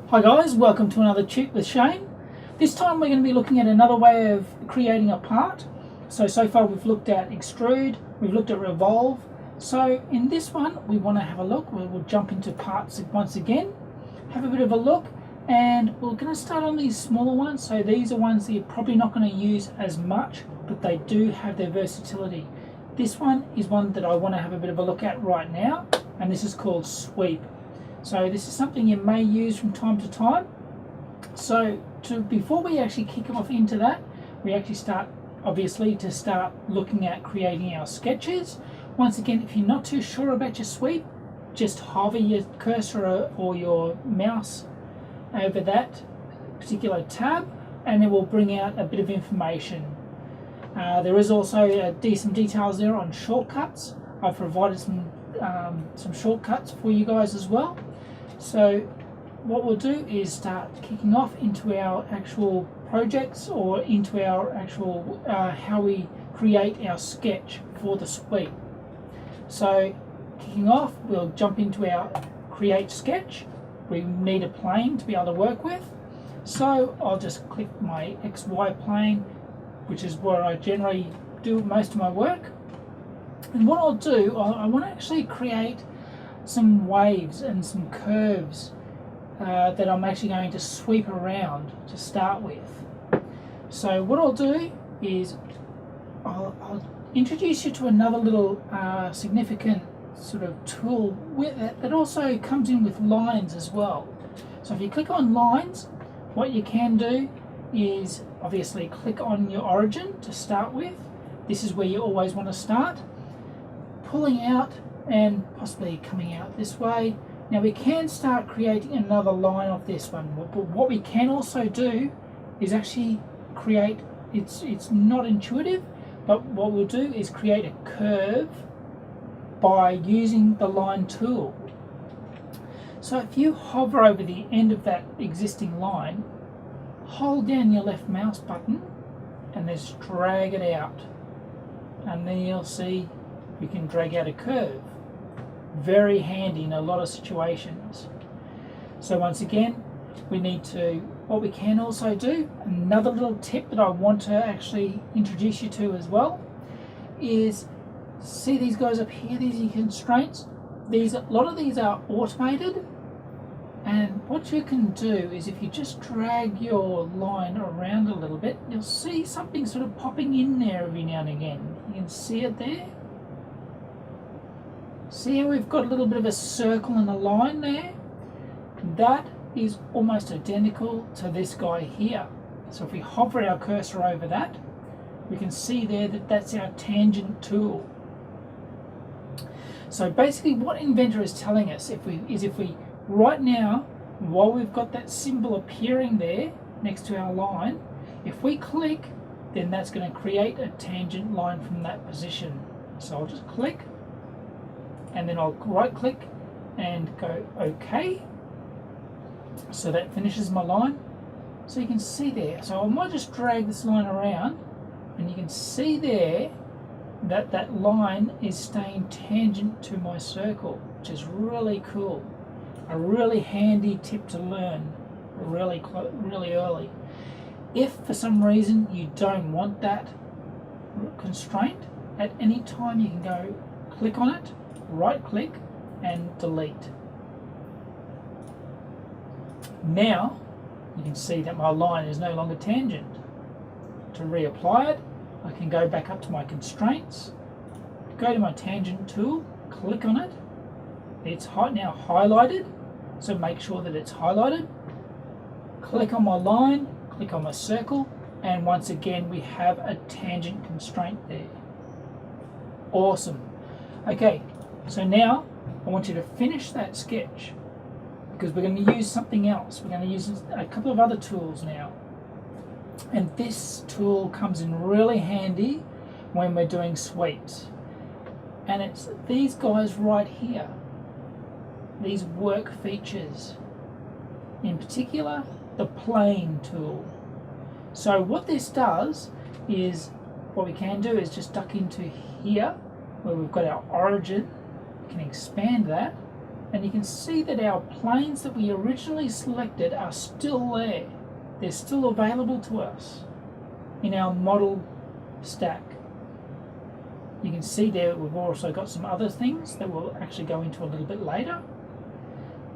Hi guys, welcome to another Tip with Shane. This time we're going to be looking at another way of creating a part. So far we've looked at extrude, we've looked at revolve. So in this one we want to have a look. We'll jump into parts once again, have a bit of a look, and we're going to start on these smaller ones. So these are ones that you're probably not going to use as much, but they do have their versatility. This one is one that I want to have a bit of a look at right now, and this is called sweep. So this is something you may use from time to time. So before we actually kick off into that, we actually start looking at creating our sketches. Once again, if you're not too sure about your sweep, just hover your cursor or your mouse over that particular tab and it will bring out a bit of information. There is also some details there on shortcuts. I've provided some shortcuts for you guys as well. So what we'll do is start kicking off into our actual projects, or into our actual how we create our sketch for the sweep. So kicking off, we'll jump into our create sketch. We need a plane to be able to work with, so I'll just click my XY plane, which is where I generally do most of my work. And what I'll do, I want to actually create some waves and some curves that I'm actually going to sweep around to start with. So what I'll do is I'll introduce you to another little significant sort of tool with it that also comes in with lines as well. So if you click on lines, what you can do is obviously click on your origin to start with. This is where you always want to start. Pulling out and possibly coming out this way. Now we can start creating another line of this one, but what we can also do is actually create, it's not intuitive, but what we'll do is create a curve by using the line tool. So if you hover over the end of that existing line, hold down your left mouse button and just drag it out, and then you'll see you can drag out a curve. Very handy in a lot of situations. So once again, what we can also do, another little tip that I want to actually introduce you to as well, is see these guys up here, these constraints. A lot of these are automated, and what you can do is if you just drag your line around a little bit, you'll see something sort of popping in there every now and again. You can see it there. See how we've got a little bit of a circle and a line there? That is almost identical to this guy here. So if we hover our cursor over that, we can see there that that's our tangent tool. So basically what Inventor is telling us, if we right now, while we've got that symbol appearing there next to our line, if we click, then that's going to create a tangent line from that position. So I'll just click, and then I'll right click and go OK. So that finishes my line. So you can see there. So I might just drag this line around, and you can see there that that line is staying tangent to my circle, which is really cool. A really handy tip to learn really early. If for some reason you don't want that constraint, at any time you can go click on it, right click and delete. Now you can see that my line is no longer tangent. To reapply it, I can go back up to my constraints, go to my tangent tool, click on it. It's now highlighted, so make sure that it's highlighted. Click on my line, click on my circle, and once again we have a tangent constraint there. Awesome. Okay, so now I want you to finish that sketch, because we're going to use something else. We're going to use a couple of other tools now. And this tool comes in really handy when we're doing sweeps. And it's these guys right here, these work features. In particular, the plane tool. So what this does is, what we can do is just duck into here where we've got our origin. We can expand that and you can see that our planes that we originally selected are still there. They're still available to us in our model stack. You can see there we've also got some other things that we'll actually go into a little bit later,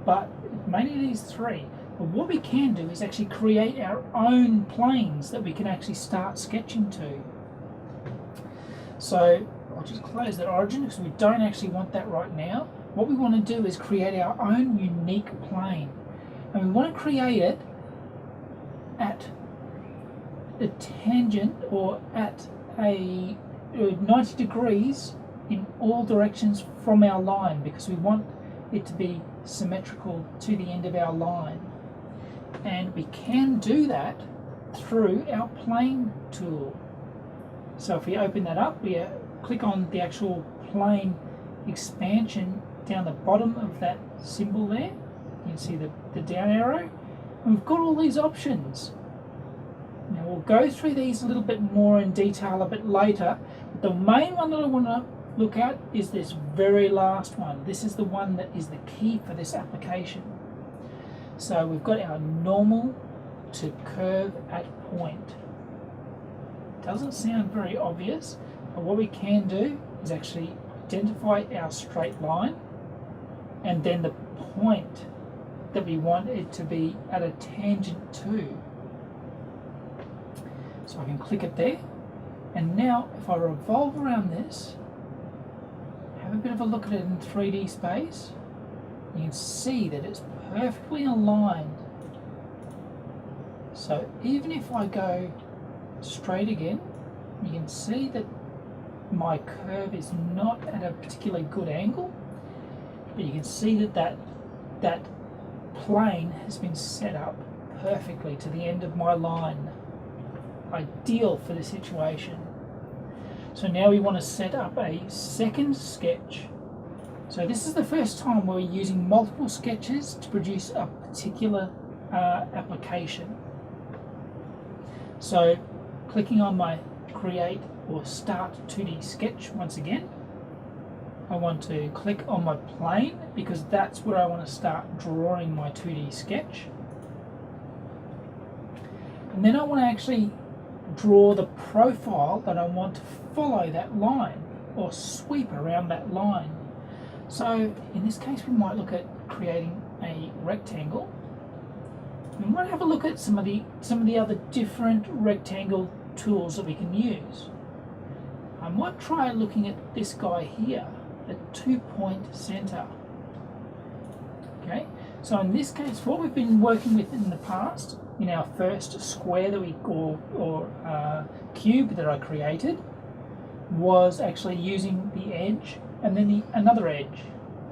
but mainly these three. But what we can do is actually create our own planes that we can actually start sketching to. So I'll just close that origin because we don't actually want that right now. What we want to do is create our own unique plane, and we want to create it at a tangent or at a 90 degrees in all directions from our line, because we want it to be symmetrical to the end of our line. And we can do that through our plane tool. So if we open that up, we click on the actual plane expansion down the bottom of that symbol there. You can see the down arrow. And we've got all these options. Now we'll go through these a little bit more in detail a bit later. But the main one that I want to look at is this very last one. This is the one that is the key for this application. So we've got our normal to curve at point. Doesn't sound very obvious, but what we can do is actually identify our straight line and then the point that we want it to be at a tangent to. So I can click it there, and now if I revolve around this, have a bit of a look at it in 3D space, you can see that it's perfectly aligned. So even if I go straight again, you can see that my curve is not at a particularly good angle, but you can see that that plane has been set up perfectly to the end of my line. Ideal for the situation. So now we want to set up a second sketch. So this is the first time we're using multiple sketches to produce a particular application. So clicking on my create or start 2D sketch once again, I want to click on my plane because that's where I want to start drawing my 2D sketch. And then I want to actually draw the profile that I want to follow that line or sweep around that line. So in this case we might look at creating a rectangle. We might have a look at some of the other different rectangle tools that we can use. I might try looking at this guy here, the 2-point center. Okay, so in this case what we've been working with in the past, in our first square that we cube that I created, was actually using the edge and then another edge.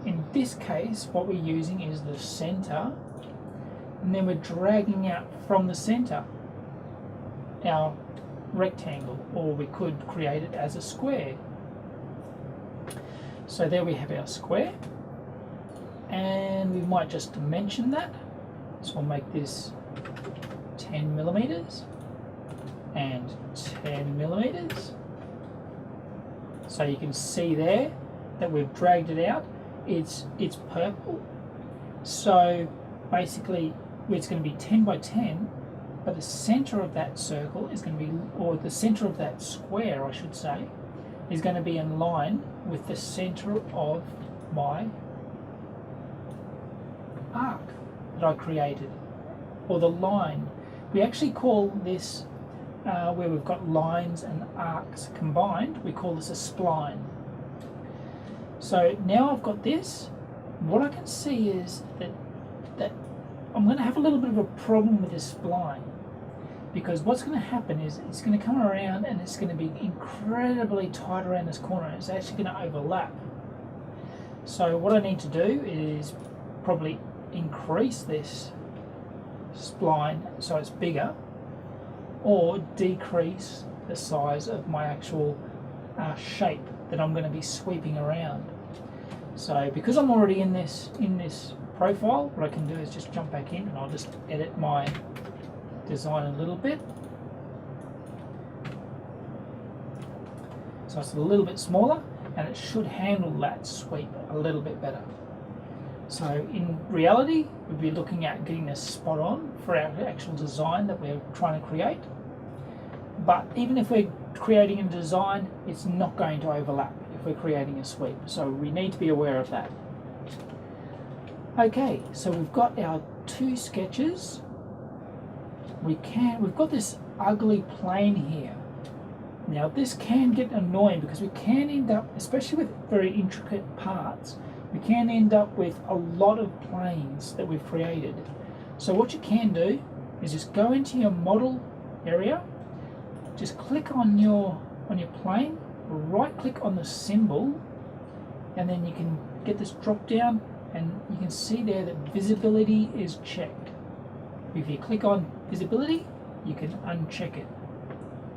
In this case what we're using is the center, and then we're dragging out from the center our rectangle, or we could create it as a square. So there we have our square, and we might just dimension that. So we'll make this 10 millimeters and 10 millimeters. So you can see there that we've dragged it out. It's purple. So basically it's going to be 10 by 10, but the center of that circle is going to be, or the center of that square I should say, is going to be in line with the center of my arc that I created, or the line. We actually call this, where we've got lines and arcs combined, we call this a spline. So now I've got this, what I can see is that I'm going to have a little bit of a problem with this spline, because what's going to happen is it's going to come around and it's going to be incredibly tight around this corner, and it's actually going to overlap. So what I need to do is probably increase this spline so it's bigger, or decrease the size of my actual shape that I'm going to be sweeping around. So because I'm already in this profile, what I can do is just jump back in and I'll just edit my design a little bit. So it's a little bit smaller and it should handle that sweep a little bit better. So in reality, we'd be looking at getting this spot on for our actual design that we're trying to create. But even if we're creating a design, it's not going to overlap if we're creating a sweep. So we need to be aware of that. Okay, so we've got our two sketches. We've got this ugly plane here. Now this can get annoying because we can end up, especially with very intricate parts, we can end up with a lot of planes that we've created. So what you can do is just go into your model area, just click on your plane, right click on the symbol, and then you can get this drop down and you can see there that visibility is checked. If you click on visibility, you can uncheck it.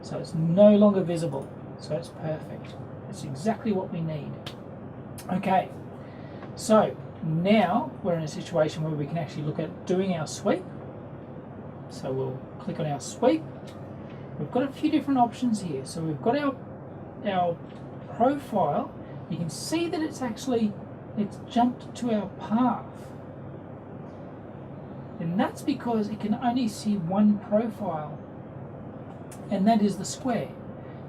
So it's no longer visible. So it's perfect. It's exactly what we need. Okay, so now we're in a situation where we can actually look at doing our sweep. So we'll click on our sweep. We've got a few different options here. So we've got our profile. You can see that it's jumped to our path. And that's because it can only see one profile, and that is the square.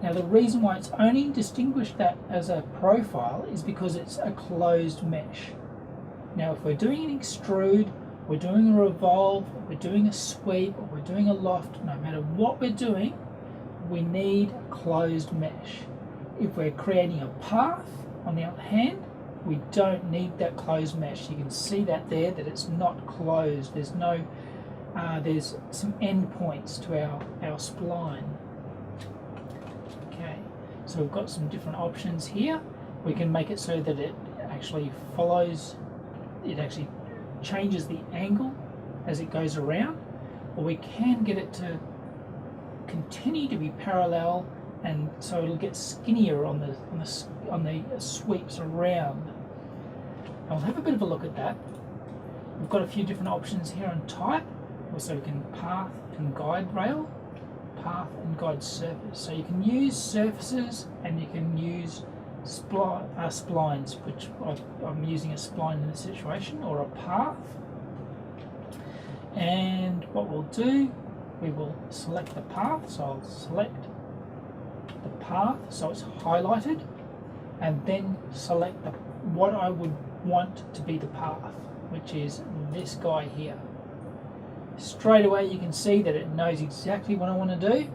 Now the reason why it's only distinguished that as a profile is because it's a closed mesh. Now if we're doing an extrude, we're doing a revolve, we're doing a sweep, or we're doing a loft, no matter what we're doing, we need a closed mesh. If we're creating a path, on the other hand, we don't need that closed mesh. You can see that there, that it's not closed. There's no, there's some endpoints to our spline. Okay, so we've got some different options here. We can make it so that it actually follows, it actually changes the angle as it goes around, or we can get it to continue to be parallel, and so it'll get skinnier on the sweeps around. And we'll have a bit of a look at that. We've got a few different options here on type. Also we can path and guide rail, path and guide surface. So you can use surfaces and you can use splines, which I'm using a spline in this situation, or a path. And what we'll do, we will select the path. So I'll select the path so it's highlighted, and then select what I would want to be the path, which is this guy here. Straight away you can see that it knows exactly what I want to do.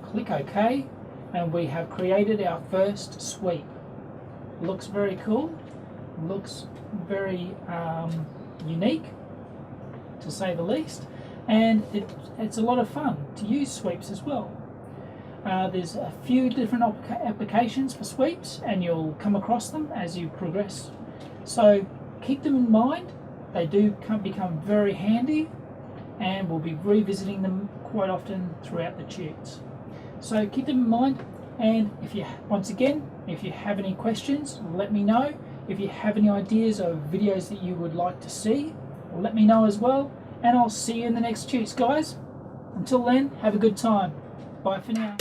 Click OK, and we have created our first sweep. Looks very cool, looks very unique, to say the least, and it's a lot of fun to use sweeps as well. There's a few different applications for sweeps, and you'll come across them as you progress. So keep them in mind. They do become very handy, and we'll be revisiting them quite often throughout the tunes. So keep them in mind, and once again, if you have any questions, let me know. If you have any ideas of videos that you would like to see, let me know as well, and I'll see you in the next tunes, guys. Until then, have a good time. Bye for now.